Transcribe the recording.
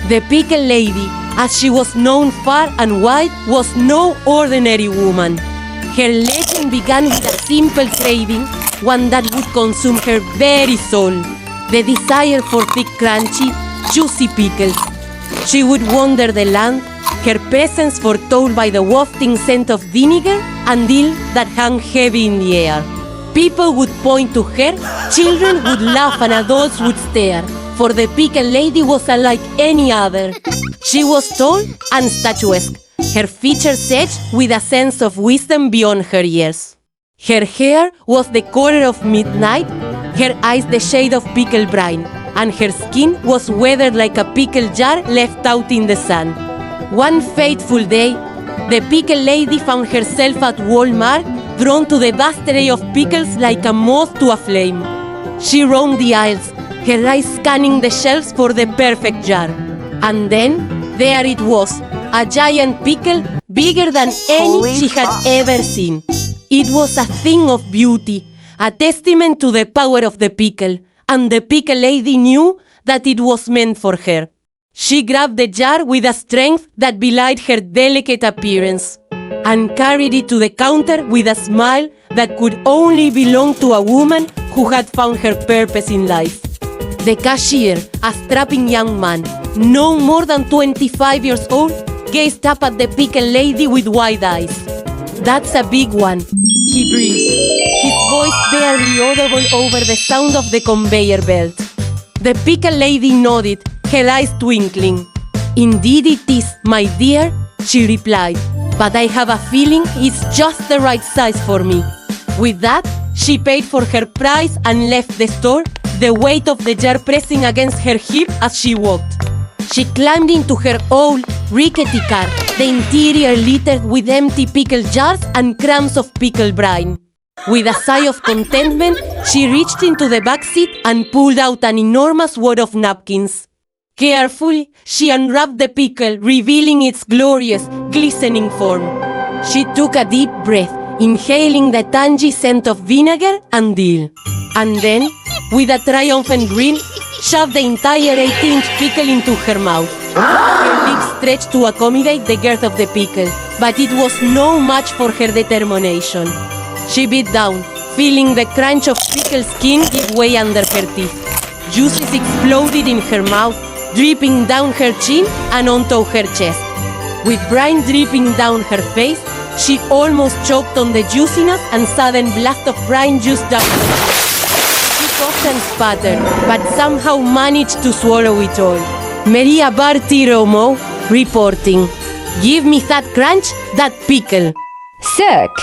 The Pickle Lady, as she was known far and wide, was no ordinary woman. Her legend began with a simple craving, one that would consume her very soul, the desire for thick, crunchy, juicy pickles. She would wander the land, her presence foretold by the wafting scent of vinegar and dill that hung heavy in the air. People would point to her, children would laugh and adults would stare, for the Pickle Lady was unlike any other. She was tall and statuesque, her features edged with a sense of wisdom beyond her years. Her hair was the color of midnight, her eyes the shade of pickle brine, and her skin was weathered like a pickle jar left out in the sun. One fateful day, the Pickle Lady found herself at Walmart, drawn to the vast array of pickles like a moth to a flame. She roamed the aisles, her eyes scanning the shelves for the perfect jar. And then, there it was, a giant pickle bigger than any she had ever seen. It was a thing of beauty, a testament to the power of the pickle, and the Pickle Lady knew that it was meant for her. She grabbed the jar with a strength that belied her delicate appearance, and carried it to the counter with a smile that could only belong to a woman who had found her purpose in life. The cashier, a strapping young man, no more than 25 years old, gazed up at the Pickle Lady with wide eyes. "That's a big one," he breathed, his voice barely audible over the sound of the conveyor belt. The Pickle Lady nodded, her eyes twinkling. "Indeed it is, my dear," she replied, "but I have a feeling it's just the right size for me." With that, she paid for her price and left the store, the weight of the jar pressing against her hip as she walked. She climbed into her old, rickety car, the interior littered with empty pickle jars and crumbs of pickle brine. With a sigh of contentment, she reached into the back seat and pulled out an enormous wad of napkins. Carefully, she unwrapped the pickle, revealing its glorious, glistening form. She took a deep breath, inhaling the tangy scent of vinegar and dill. And then, with a triumphant grin, shoved the entire 8-inch pickle into her mouth. Her lips stretched to accommodate the girth of the pickle, but it was no match for her determination. She bit down, feeling the crunch of pickle skin give way under her teeth. Juices exploded in her mouth, dripping down her chin and onto her chest. With brine dripping down her face, she almost choked on the juiciness and sudden blast of brine juice down her throat. She coughed and sputtered, but somehow managed to swallow it all. Maria Bartiromo reporting. "Give me that crunch, that pickle." Sick.